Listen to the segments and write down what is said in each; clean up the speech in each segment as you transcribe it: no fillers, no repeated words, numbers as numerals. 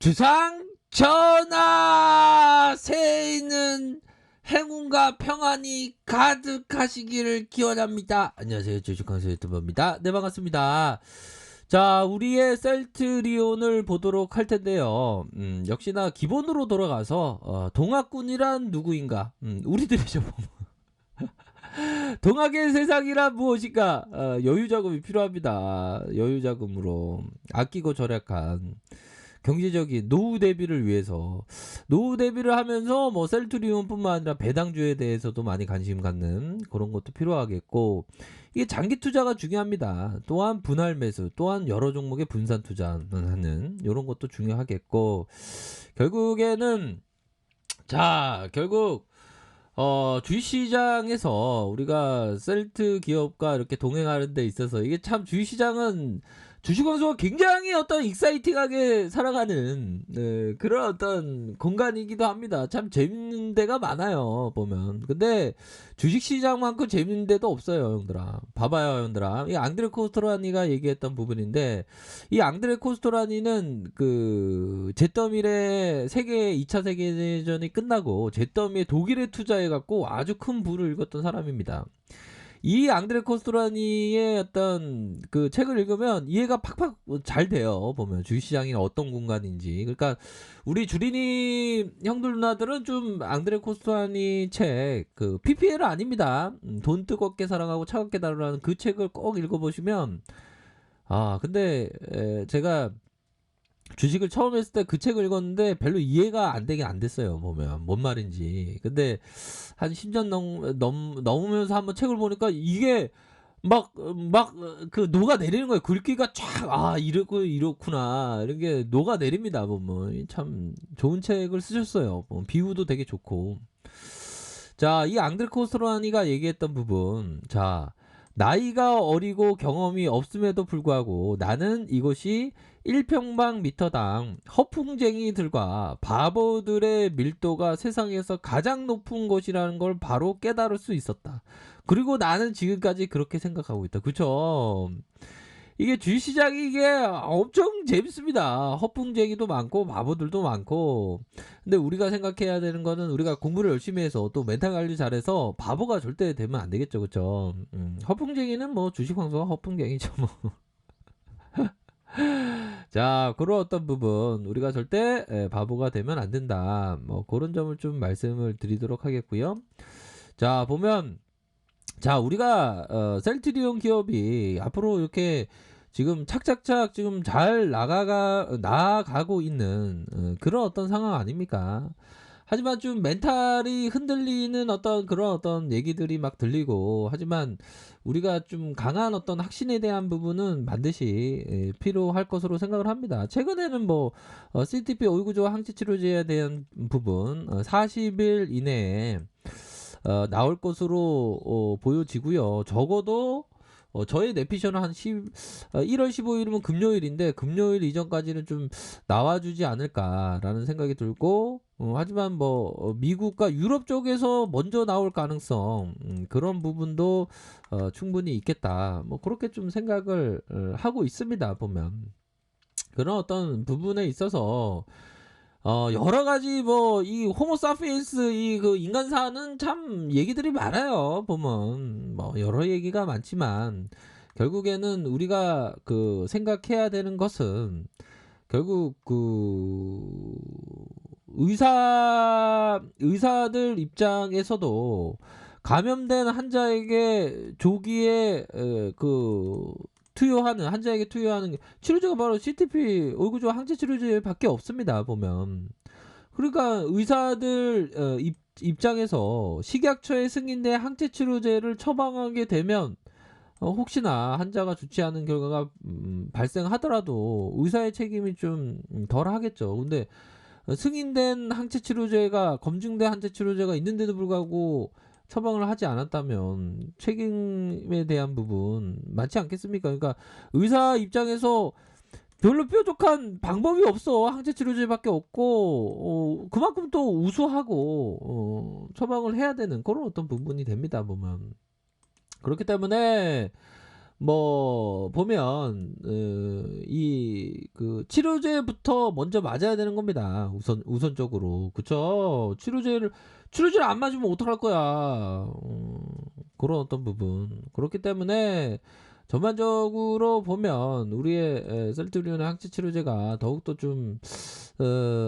주상 전하 새해에는 행운과 평안이 가득하시기를 기원합니다. 안녕하세요, 주식강사 유튜버입니다. 네, 반갑습니다. 자, 우리의 셀트리온을 보도록 할 텐데요. 역시나 기본으로 돌아가서 동학군이란 누구인가? 우리들이죠. 동학의 세상이란 무엇인가? 여유자금이 필요합니다. 여유자금으로 아끼고 절약한 경제적인 노후 대비를 위해서, 노후 대비를 하면서 뭐 셀트리온뿐만 아니라 배당주에 대해서도 많이 관심 갖는 그런 것도 필요하겠고, 이게 장기 투자가 중요합니다. 또한 분할 매수, 또한 여러 종목의 분산 투자하는 이런 것도 중요하겠고, 결국에는 결국 주식시장에서 우리가 셀트 기업과 이렇게 동행하는 데 있어서 이게 참 주식시장은 주식광수가 굉장히 어떤 익사이팅하게 살아가는 그런 어떤 공간이기도 합니다. 참 재밌는 데가 많아요, 보면. 근데 주식시장만큼 재밌는 데도 없어요, 형들아. 봐봐요, 형들아. 이 앙드레 코스토라니가 얘기했던 부분인데, 이 앙드레 코스토라니는 그 잿더밀의 2차 세계대전이 끝나고 잿더밀에 독일에 투자해갖고 아주 큰 부를 읽었던 사람입니다. 이 앙드레 코스토라니의 어떤 그 책을 읽으면 이해가 팍팍 잘 돼요. 보면 주식시장이 어떤 공간인지. 그러니까 우리 주린이 형들 누나들은 좀 앙드레 코스토라니 책, 그 PPL 아닙니다. 돈 뜨겁게 사랑하고 차갑게 다루라는 그 책을 꼭 읽어보시면, 근데 제가 주식을 처음 했을 때 그 책을 읽었는데 별로 이해가 안 되긴 안 됐어요. 보면 뭔 말인지. 근데 한 10년 넘으면서 한번 책을 보니까 이게 막 그 녹아내리는 거예요. 글귀가 쫙, 이렇구나, 이런 게 녹아내립니다. 보면 참 좋은 책을 쓰셨어요. 비유도 되게 좋고. 자, 이 앙드레 코스토라니가 얘기했던 부분. 자, 나이가 어리고 경험이 없음에도 불구하고 나는 이것이 1평방미터당 허풍쟁이들과 바보들의 밀도가 세상에서 가장 높은 것이라는 걸 바로 깨달을 수 있었다. 그리고 나는 지금까지 그렇게 생각하고 있다. 그쵸? 이게 주식시장이 이게 엄청 재밌습니다. 허풍쟁이도 많고 바보들도 많고. 근데 우리가 생각해야 되는 거는, 우리가 공부를 열심히 해서 또 멘탈 관리 잘해서 바보가 절대 되면 안 되겠죠. 그쵸? 허풍쟁이는 뭐 주식황소가 허풍쟁이죠 뭐. 자, 그런 어떤 부분 우리가 절대 바보가 되면 안 된다. 뭐 그런 점을 좀 말씀을 드리도록 하겠고요. 자, 보면, 자, 우리가 셀트리온 기업이 앞으로 이렇게 지금 착착착 지금 잘 나아가고 있는 그런 어떤 상황 아닙니까? 하지만 좀 멘탈이 흔들리는 어떤 그런 어떤 얘기들이 막 들리고, 하지만 우리가 좀 강한 어떤 확신에 대한 부분은 반드시 필요할 것으로 생각을 합니다. 최근에는 뭐 CTP 오이구조와 항체치료제에 대한 부분 40일 이내에 나올 것으로 보여지고요. 적어도 저의 내피셜은 한 1월 15일이면 금요일인데, 금요일 이전까지는 좀 나와주지 않을까라는 생각이 들고, 하지만 뭐 미국과 유럽 쪽에서 먼저 나올 가능성, 그런 부분도 충분히 있겠다. 뭐 그렇게 좀 생각을 하고 있습니다. 보면 그런 어떤 부분에 있어서 여러 가지 뭐 이 호모 사피엔스 이 그 인간사는 참 얘기들이 많아요. 보면 뭐 여러 얘기가 많지만, 결국에는 우리가 그 생각해야 되는 것은, 결국 그 의사들 입장에서도 감염된 환자에게 조기에 환자에게 투여하는 치료제가 바로 CTP 얼구조 항체 치료제밖에 없습니다. 보면. 그러니까 의사들 입장에서 식약처에 승인된 항체 치료제를 처방하게 되면, 혹시나 환자가 좋지 않은 결과가 발생하더라도 의사의 책임이 좀 덜 하겠죠. 근데 승인된 항체 치료제가, 검증된 항체 치료제가 있는데도 불구하고 처방을 하지 않았다면 책임에 대한 부분 많지 않겠습니까? 그러니까 의사 입장에서 별로 뾰족한 방법이 없어. 항체 치료제밖에 없고, 그만큼 또 우수하고 처방을 해야 되는 그런 어떤 부분이 됩니다. 보면. 그렇기 때문에 뭐 보면 이 그 치료제부터 먼저 맞아야 되는 겁니다. 우선적으로. 그쵸? 치료제를 안 맞으면 어떡할 거야. 그런 어떤 부분. 그렇기 때문에 전반적으로 보면 우리의 셀트리온의 항체 치료제가 더욱더 좀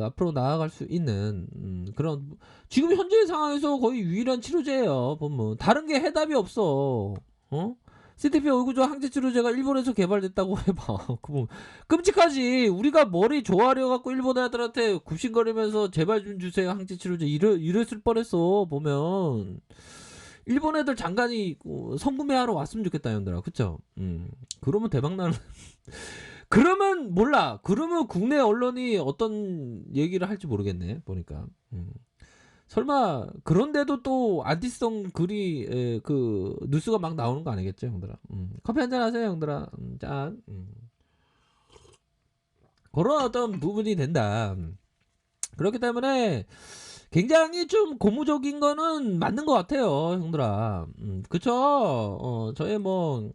앞으로 나아갈 수 있는 그런 지금 현재 상황에서 거의 유일한 치료제예요. 보면 다른 게 해답이 없어. 어? CTP 얼구조 항체 치료제가 일본에서 개발됐다고 해봐. 그럼 끔찍하지. 우리가 머리 조아려 갖고 일본 애들한테 굽신거리면서 제발 좀 주세요 항체 치료제 이랬을 뻔했어. 보면 일본 애들 장관이 성구매하러 왔으면 좋겠다 형들아. 그쵸? 그러면 대박 나는. 그러면 몰라. 그러면 국내 언론이 어떤 얘기를 할지 모르겠네. 보니까. 설마 그런데도 또 안티성 글이 그 뉴스가 막 나오는 거 아니겠죠, 형들아? 커피 한잔 하세요, 형들아. 짠. 그런 어떤 부분이 된다. 그렇기 때문에 굉장히 좀 고무적인 거는 맞는 것 같아요, 형들아. 그쵸? 저의 뭐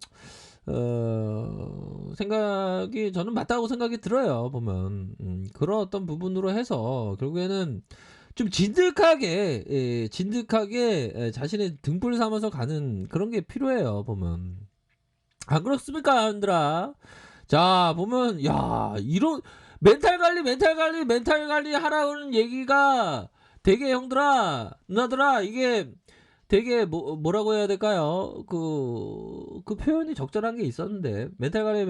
생각이 저는 맞다고 생각이 들어요. 보면 그런 어떤 부분으로 해서 결국에는 좀 진득하게 자신의 등불 삼아서 가는 그런 게 필요해요. 보면 안 그렇습니까, 형들아? 자 보면 야 이런 멘탈 관리 하라는 얘기가 되게 형들아 누나들아 이게 되게 뭐라고 해야 될까요? 그 표현이 적절한 게 있었는데 멘탈 관리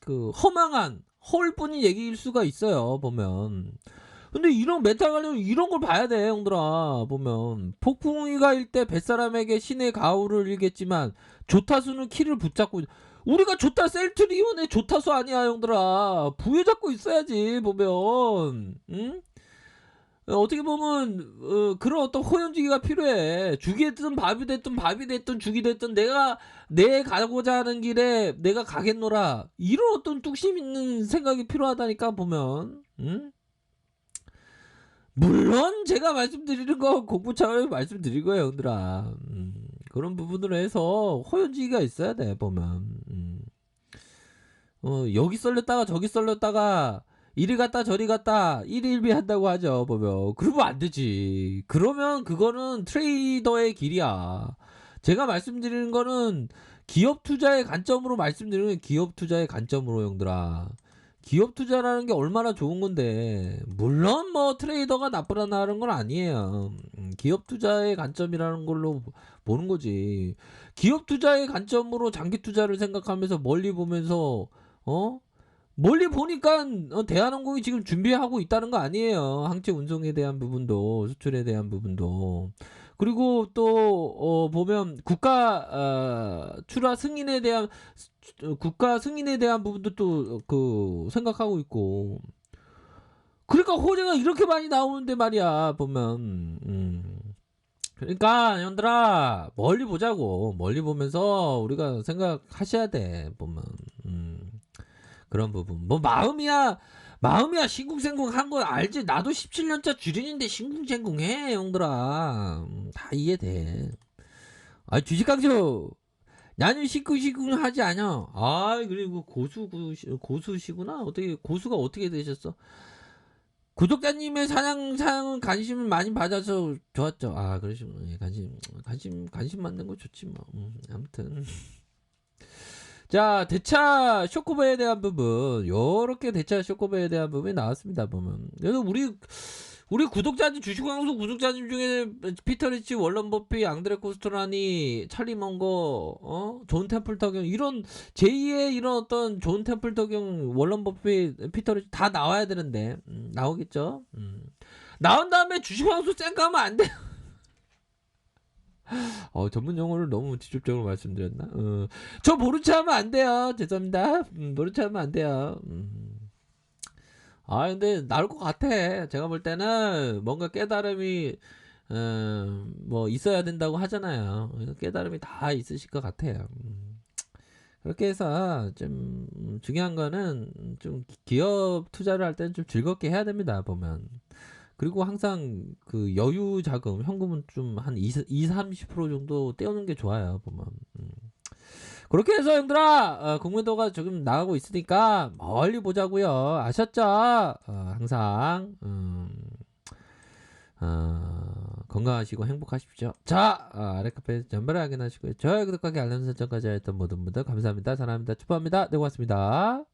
그 허망한 허울뿐인 얘기일 수가 있어요. 보면 근데 이런 멘탈 관련 이런 걸 봐야 돼 형들아. 보면 폭풍이가 일 때 뱃사람에게 신의 가호를 일겠지만 조타수는 키를 붙잡고 우리가 조타 셀트리온의 조타수 아니야 형들아. 부여잡고 있어야지. 보면 응? 어떻게 보면 그런 어떤 호연지기가 필요해. 죽이 됐든 밥이 됐든 죽이 됐든 내 가고자 하는 길에 내가 가겠노라. 이런 어떤 뚝심 있는 생각이 필요하다니까 보면 응? 물론 제가 말씀드리는 건 공부 차원에서 말씀드린 거예요, 형들아. 그런 부분으로 해서 호연지기가 있어야 돼 보면. 여기 썰렸다가 저기 썰렸다가 이리 갔다 저리 갔다 일일비 한다고 하죠 보면. 그러면 안 되지. 그러면 그거는 트레이더의 길이야. 제가 말씀드리는 거는 기업 투자의 관점으로 말씀드리는 건 기업 투자의 관점으로 형들아. 기업 투자라는 게 얼마나 좋은 건데 물론 뭐 트레이더가 나쁘다는 건 아니에요. 기업 투자의 관점이라는 걸로 보는 거지. 기업 투자의 관점으로 장기 투자를 생각하면서 멀리 보면서 어 멀리 보니까 대한항공이 지금 준비하고 있다는 거 아니에요. 항체 운송에 대한 부분도 수출에 대한 부분도 그리고 또 보면 국가 승인에 대한 부분도 또 그 생각하고 있고 그러니까 호재가 이렇게 많이 나오는데 말이야 보면 그러니까 형들아 멀리 보자고. 멀리 보면서 우리가 생각하셔야 돼 보면 그런 부분 뭐 마음이야 신궁생궁 한 거 알지. 나도 17년차 주린인데 신궁생궁해 형들아. 다 이해돼. 아 주식강조 나는 시궁시궁 하지 않아. 아 그리고 고수시구나. 어떻게 고수가 어떻게 되셨어? 구독자님의 사랑은 관심을 많이 받아서 좋았죠. 아 그러시구나. 예, 관심 받는 거 좋지 뭐. 아무튼 자 대차 쇼크베에 대한 부분 요렇게 대차 쇼크베에 대한 부분이 나왔습니다. 보면 그래서 우리 구독자님 주식방송 구독자님 중에 피터 리치, 월런 버피, 앙드레 코스토라니, 찰리 먼거, 존 템플턴 이런 제2의 이런 어떤 존 템플턴, 월런 버피, 피터 리치 다 나와야 되는데 나오겠죠. 나온 다음에 주식방송 쌩까하면 안 돼. 전문 용어를 너무 직접적으로 말씀드렸나? 저 모른 체 하면 안 돼요. 죄송합니다. 모른 체 하면 안 돼요. 근데 나올 것 같아. 제가 볼 때는 뭔가 깨달음이 뭐 있어야 된다고 하잖아요. 깨달음이 다 있으실 것 같아요. 그렇게 해서 좀 중요한 거는 좀 기업 투자를 할 때는 좀 즐겁게 해야 됩니다. 보면. 그리고 항상 그 여유 자금, 현금은 좀 한 20, 30% 정도 떼우는 게 좋아요. 보면. 그렇게 해서 형들아 국민도가 지금 나가고 있으니까 멀리 보자고요. 아셨죠? 항상 건강하시고 행복하십시오. 자, 아래 카페 전별을 확인하시고요. 좋아요, 구독하기, 알람 설정까지 하였던 모든 분들 감사합니다. 사랑합니다. 축복합니다. 네, 고맙습니다.